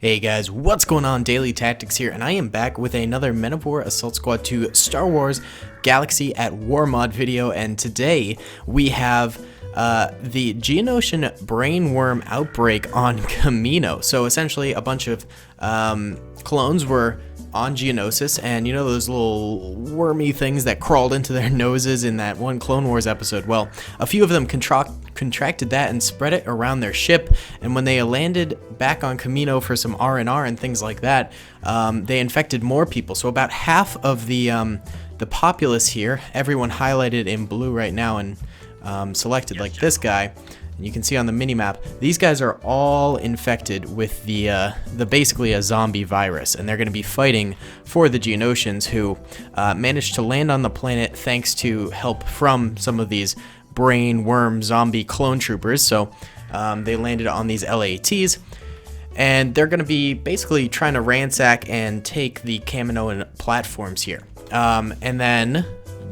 Hey guys, what's going on? Daily Tactics here, and I am back with another Men of War Assault Squad 2 Star Wars Galaxy at War mod video, and today we have the geonosian brainworm outbreak on KAMINO. So essentially a bunch of clones were on Geonosis, and you know those little wormy things that crawled into their noses in that one Clone Wars episode? Well, a few of them contracted that and spread it around their ship, and when they landed back on KAMINO for some R&R and things like that, they infected more people. So about half of the populace here, everyone highlighted in blue right now and selected, like this guy. And you can see on the mini-map, these guys are all infected with the basically a zombie virus, and they're going to be fighting for the Geonosians, who managed to land on the planet thanks to help from some of these brain worm zombie clone troopers. So they landed on these LATs, and they're going to be basically trying to ransack and take the Kaminoan platforms here. And then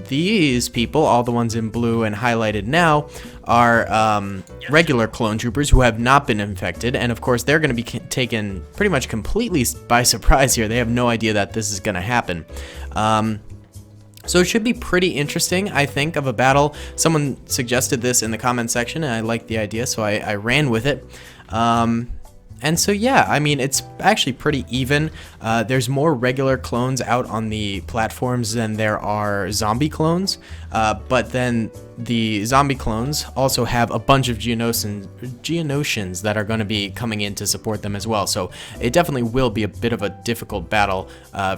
these people, all the ones in blue and highlighted now, are regular clone troopers who have not been infected, and of course they're going to be taken pretty much completely by surprise here. They have no idea that this is going to happen. So it should be pretty interesting, I think, of a battle. Someone suggested this in the comment section, and I liked the idea, so I ran with it. And so yeah, I mean, it's actually pretty even. There's more regular clones out on the platforms than there are zombie clones, but then the zombie clones also have a bunch of geonosians that are going to be coming in to support them as well. So it definitely will be a bit of a difficult battle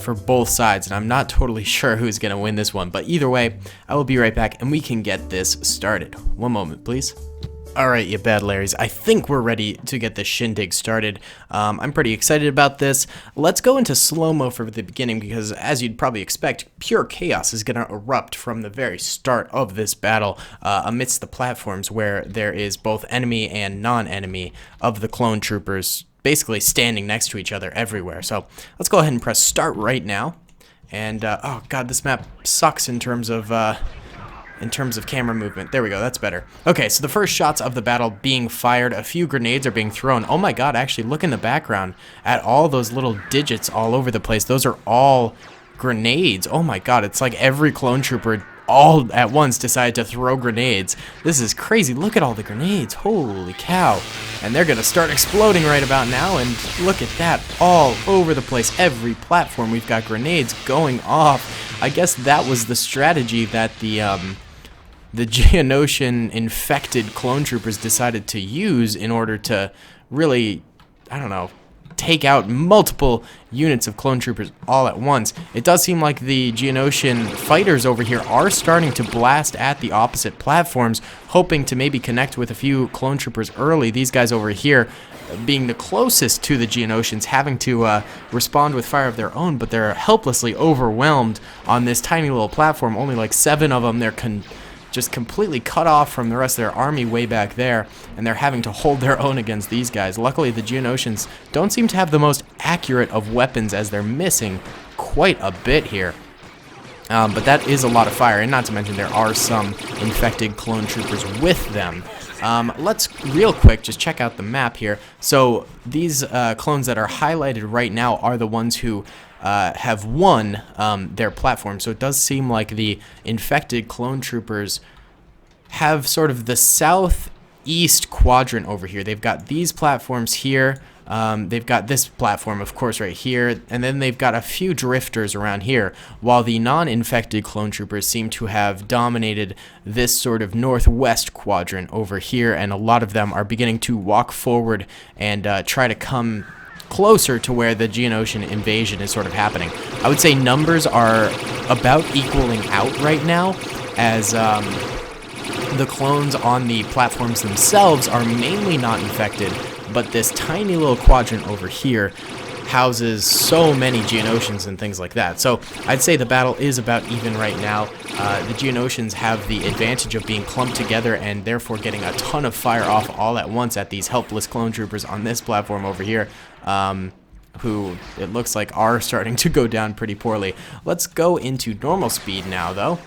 for both sides, and I'm not totally sure who's going to win this one. But either way, I will be right back, and we can get this started. One moment, please. Alright, you bad Larrys, I think we're ready to get this shindig started. I'm pretty excited about this. Let's go into slow-mo for the beginning, because as you'd probably expect, pure chaos is going to erupt from the very start of this battle amidst the platforms, where there is both enemy and non-enemy of the clone troopers basically standing next to each other everywhere. So let's go ahead and press start right now. And oh god, this map sucks in terms of camera movement. There we go, that's better. Okay, so the first shots of the battle being fired, a few grenades are being thrown. Oh my god, actually look in the background at all those little digits all over the place. Those are all grenades. Oh my god, it's like every clone trooper all at once decided to throw grenades. This is crazy. Look at all the grenades. Holy cow. And they're gonna start exploding right about now, and look at that, all over the place. Every platform we've got grenades going off. I guess that was the strategy that the Geonosian infected clone troopers decided to use in order to really, I don't know, take out multiple units of clone troopers all at once. It does seem like the Geonosian fighters over here are starting to blast at the opposite platforms, hoping to maybe connect with a few clone troopers early. These guys over here being the closest to the Geonosians, having to respond with fire of their own, but they're helplessly overwhelmed on this tiny little platform. Only like 7 of them. They're just completely cut off from the rest of their army way back there, and they're having to hold their own against these guys. Luckily, the Geonosians don't seem to have the most accurate of weapons, as they're missing quite a bit here. But that is a lot of fire, and not to mention there are some infected clone troopers with them. Let's real quick just check out the map here. So these clones that are highlighted right now are the ones who have won their platform. So it does seem like the infected clone troopers have sort of the southeast quadrant over here. They've got these platforms here. They've got this platform, of course, right here, and then they've got a few drifters around here, while the non-infected clone troopers seem to have dominated this sort of northwest quadrant over here, and a lot of them are beginning to walk forward and try to come closer to where the Geonosian invasion is sort of happening. I would say numbers are about equaling out right now, as the clones on the platforms themselves are mainly not infected, but this tiny little quadrant over here houses so many Geonosians and things like that. So I'd say the battle is about even right now. The Geonosians have the advantage of being clumped together and therefore getting a ton of fire off all at once at these helpless clone troopers on this platform over here, who it looks like are starting to go down pretty poorly. Let's go into normal speed now, though.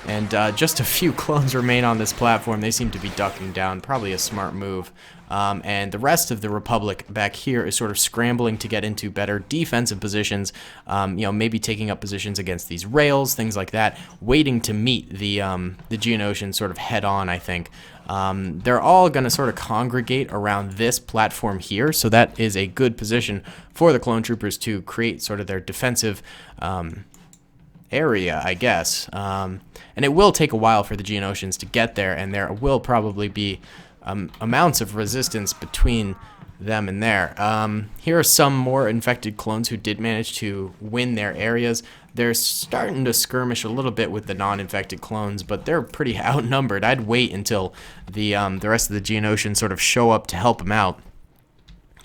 and just a few clones remain on this platform. They seem to be ducking down, probably a smart move. And the rest of the Republic back here is sort of scrambling to get into better defensive positions, you know, maybe taking up positions against these rails, things like that, waiting to meet the Geonosians sort of head on, I think. They're all going to sort of congregate around this platform here, so that is a good position for the clone troopers to create sort of their defensive area, I guess. And it will take a while for the Geonosians to get there, and there will probably be amounts of resistance between them and there. Here are some more infected clones who did manage to win their areas. They're starting to skirmish a little bit with the non-infected clones, but they're pretty outnumbered. I'd wait until the rest of the Geonosians sort of show up to help them out.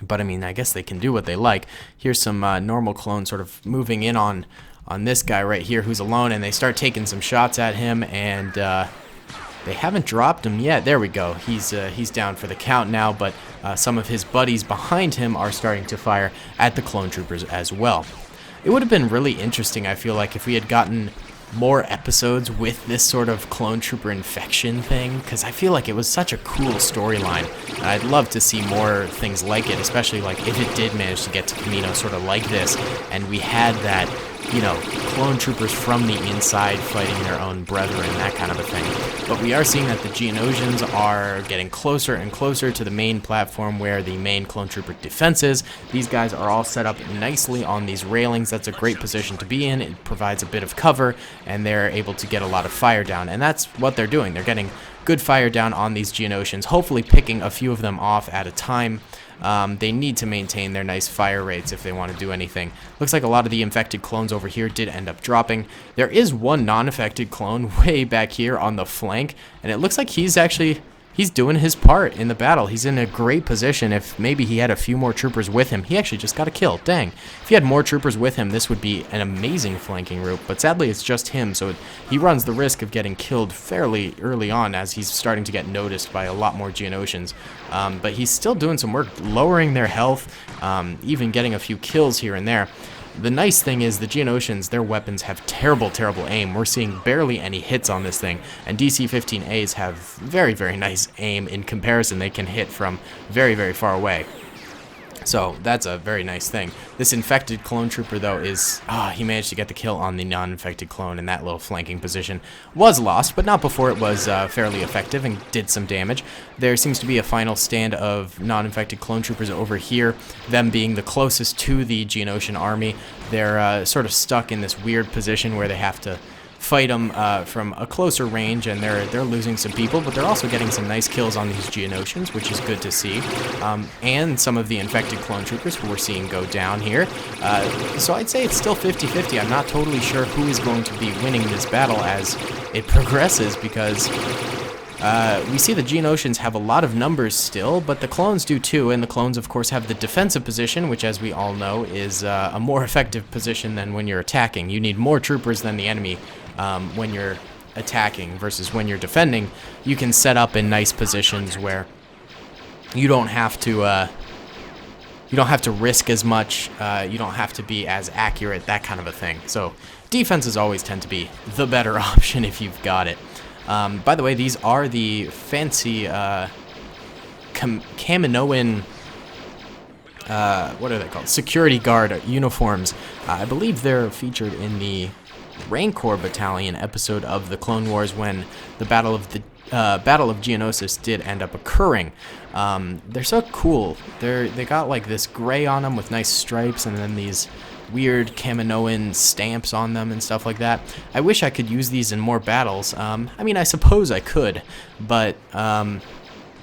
But I mean, I guess they can do what they like. Here's some normal clones sort of moving in on this guy right here who's alone, and they start taking some shots at him, and they haven't dropped him yet. There we go. He's down for the count now, but some of his buddies behind him are starting to fire at the clone troopers as well. It would have been really interesting, I feel like, if we had gotten more episodes with this sort of clone trooper infection thing, because I feel like it was such a cool storyline, and I'd love to see more things like it, especially like if it did manage to get to Kamino sort of like this, and we had that, you know, clone troopers from the inside fighting their own brethren, that kind of a thing. But we are seeing that the Geonosians are getting closer and closer to the main platform where the main clone trooper defense is. These guys are all set up nicely on these railings. That's a great position to be in. It provides a bit of cover, and they're able to get a lot of fire down. And that's what they're doing. They're getting good fire down on these Geonosians, hopefully picking a few of them off at a time. They need to maintain their nice fire rates if they want to do anything. Looks like a lot of the infected clones over here did end up dropping. There is one non-infected clone way back here on the flank, and it looks like he's doing his part in the battle. He's in a great position. If maybe he had a few more troopers with him, he actually just got a kill. Dang. If he had more troopers with him, this would be an amazing flanking route, but sadly it's just him, so he runs the risk of getting killed fairly early on as he's starting to get noticed by a lot more Geonosians. But he's still doing some work, lowering their health, even getting a few kills here and there. The nice thing is the Geonosians, their weapons have terrible, terrible aim. We're seeing barely any hits on this thing, and DC-15As have very, very nice aim in comparison. They can hit from very, very far away. So that's a very nice thing. This infected clone trooper, though, is... he managed to get the kill on the non-infected clone, and that little flanking position was lost, but not before it was fairly effective and did some damage. There seems to be a final stand of non-infected clone troopers over here, them being the closest to the Geonosian army. They're sort of stuck in this weird position where they have to fight them from a closer range, and they're losing some people, but they're also getting some nice kills on these Geonosians, which is good to see, and some of the infected clone troopers who we're seeing go down here. So I'd say it's still 50-50. I'm not totally sure who is going to be winning this battle as it progresses, because we see the Geonosians have a lot of numbers still, but the clones do too, and the clones, of course, have the defensive position, which, as we all know, is a more effective position than when you're attacking. You need more troopers than the enemy when you're attacking versus when you're defending. You can set up in nice positions where you don't have to risk as much, you don't have to be as accurate, that kind of a thing. So defenses always tend to be the better option if you've got it. By the way, these are the fancy Kaminoan, what are they called? Security guard uniforms. I believe they're featured in the Rancor Battalion episode of the Clone Wars when the Battle of Geonosis did end up occurring. They're so cool. They got like this gray on them with nice stripes, and then these weird Kaminoan stamps on them and stuff like that. I wish I could use these in more battles. I mean, I suppose I could, but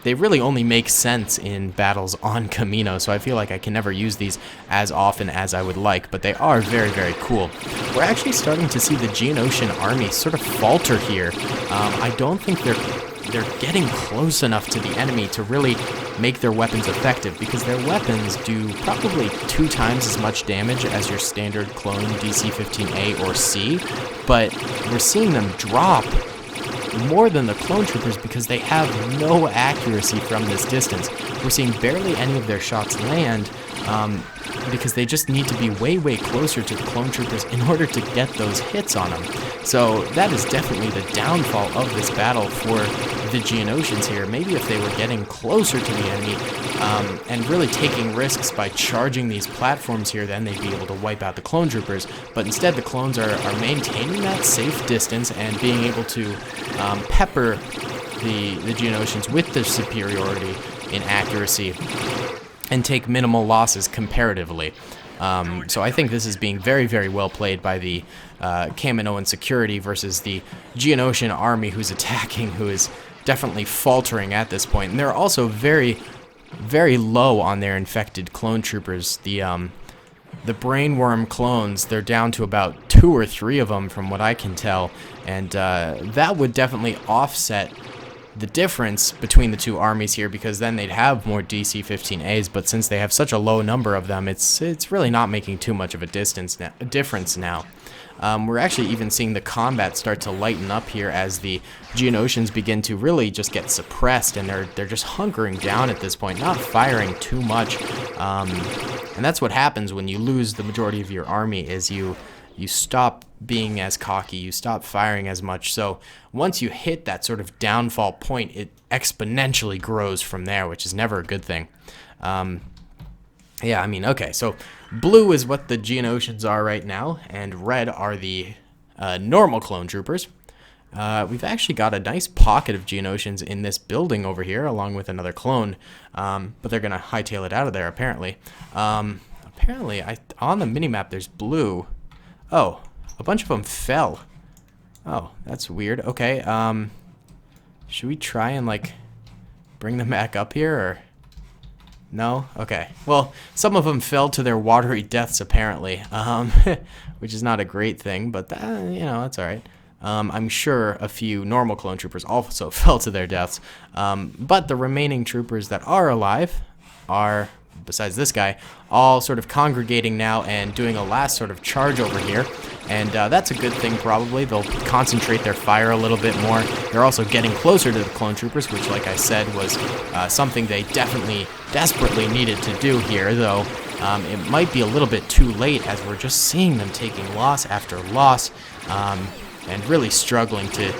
they really only make sense in battles on Kamino, so I feel like I can never use these as often as I would like, but they are very, very cool. We're actually starting to see the Geonosian army sort of falter here. I don't think they're getting close enough to the enemy to really make their weapons effective, because their weapons do probably 2 times as much damage as your standard clone DC-15A or C, but we're seeing them drop more than the clone troopers because they have no accuracy from this distance. We're seeing barely any of their shots land, because they just need to be way, way closer to the clone troopers in order to get those hits on them. So that is definitely the downfall of this battle for the Geonosians here. Maybe if they were getting closer to the enemy and really taking risks by charging these platforms here, then they'd be able to wipe out the clone troopers. But instead, the clones are maintaining that safe distance and being able to pepper the Geonosians with their superiority in accuracy and take minimal losses comparatively. So I think this is being very, very well played by the Kaminoan security versus the Geonosian army who's attacking, who is definitely faltering at this point. And they're also very, very low on their infected clone troopers. The brainworm clones, they're down to about 2 or 3 of them from what I can tell. And that would definitely offset the difference between the two armies here, because then they'd have more DC-15As, but since they have such a low number of them, it's really not making too much of a difference now. We're actually even seeing the combat start to lighten up here as the Geonosians begin to really just get suppressed, and they're just hunkering down at this point, not firing too much. And that's what happens when you lose the majority of your army, is you stop being as cocky, you stop firing as much. So once you hit that sort of downfall point, it exponentially grows from there, which is never a good thing. Yeah, I mean, okay, so blue is what the Geonosians are right now, and red are the normal clone troopers. We've actually got a nice pocket of Geonosians in this building over here, along with another clone, but they're going to hightail it out of there, apparently. Apparently, on the minimap, there's blue. Oh, a bunch of them fell. Oh, that's weird. Okay, should we try and, like, bring them back up here, or... No? Okay. Well, some of them fell to their watery deaths, apparently, which is not a great thing, but, you know, that's alright. I'm sure a few normal clone troopers also fell to their deaths, but the remaining troopers that are alive are, besides this guy, all sort of congregating now and doing a last sort of charge over here. And that's a good thing, probably. They'll concentrate their fire a little bit more. They're also getting closer to the clone troopers, which, like I said, was something they desperately needed to do here, though it might be a little bit too late, as we're just seeing them taking loss after loss and really struggling to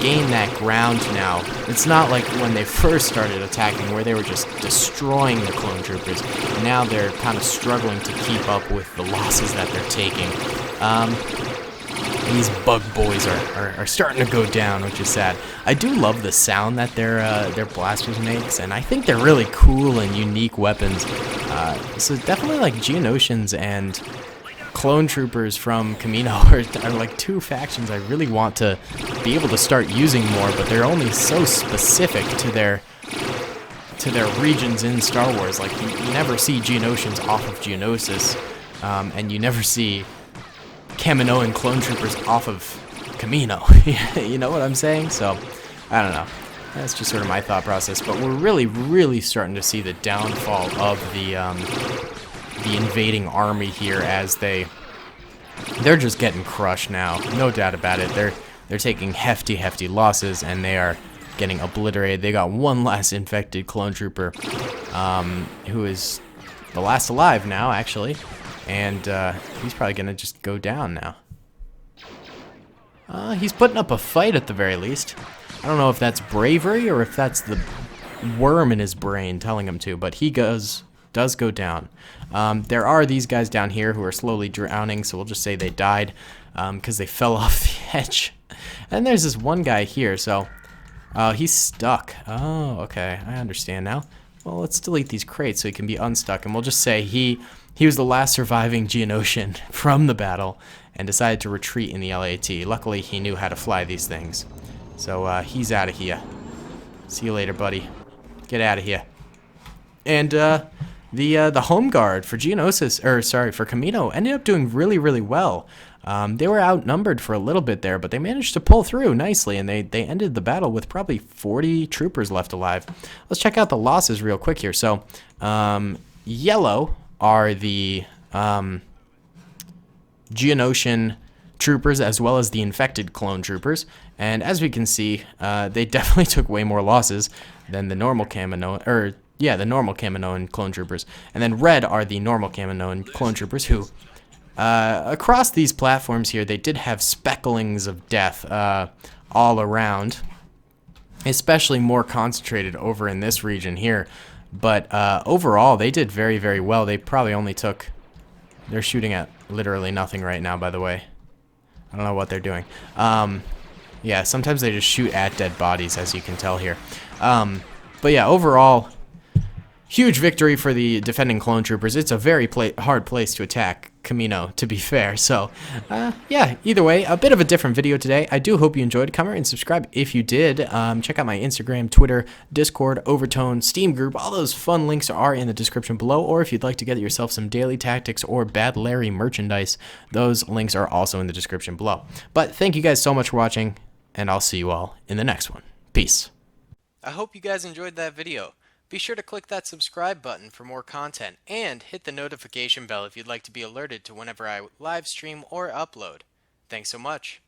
gain that ground now. It's not like when they first started attacking, where they were just destroying the clone troopers. Now they're kind of struggling to keep up with the losses that they're taking. These bug boys are starting to go down, which is sad. I do love the sound that their blasters makes, and I think they're really cool and unique weapons. So definitely, like, Geonosians and clone troopers from KAMINO are like two factions I really want to be able to start using more, but they're only so specific to their regions in Star Wars. Like, you never see Geonosians off of Geonosis, and you never see Kaminoan clone troopers off of KAMINO. You know what I'm saying? So, I don't know. That's just sort of my thought process. But we're really, really starting to see the downfall of the invading army here, as they're just getting crushed now. No doubt about it. They're taking hefty losses, and they are getting obliterated. They got one last infected clone trooper, who is the last alive now, actually. And he's probably going to just go down now. He's putting up a fight at the very least. I don't know if that's bravery or if that's the worm in his brain telling him to, but he does go down. There are these guys down here who are slowly drowning, so we'll just say they died because they fell off the edge. And there's this one guy here, so he's stuck. Oh, okay, I understand now. Well, let's delete these crates so he can be unstuck, and we'll just say he was the last surviving Geonosian from the battle and decided to retreat in the LAT. Luckily, he knew how to fly these things. So he's out of here. See you later, buddy. Get out of here. And the home guard for for KAMINO ended up doing really, really well. They were outnumbered for a little bit there, but they managed to pull through nicely, and they ended the battle with probably 40 troopers left alive. Let's check out the losses real quick here. So, yellow are the Geonosian troopers, as well as the infected clone troopers, and as we can see, they definitely took way more losses than the normal Kamino, or yeah, the normal Kaminoan clone troopers. And then red are the normal Kaminoan clone troopers who, across these platforms here, they did have specklings of death all around. Especially more concentrated over in this region here. But overall, they did very, very well. They probably only took... They're shooting at literally nothing right now, by the way. I don't know what they're doing. Yeah, sometimes they just shoot at dead bodies, as you can tell here. But yeah, overall, huge victory for the defending clone troopers. It's a very hard place to attack Kamino, to be fair. So, yeah, either way, a bit of a different video today. I do hope you enjoyed. Comment and subscribe if you did. Check out my Instagram, Twitter, Discord, Overtone, Steam group. All those fun links are in the description below. Or if you'd like to get yourself some daily tactics or Bad Larry merchandise, those links are also in the description below. But thank you guys so much for watching, and I'll see you all in the next one. Peace. I hope you guys enjoyed that video. Be sure to click that subscribe button for more content, and hit the notification bell if you'd like to be alerted to whenever I live stream or upload. Thanks so much.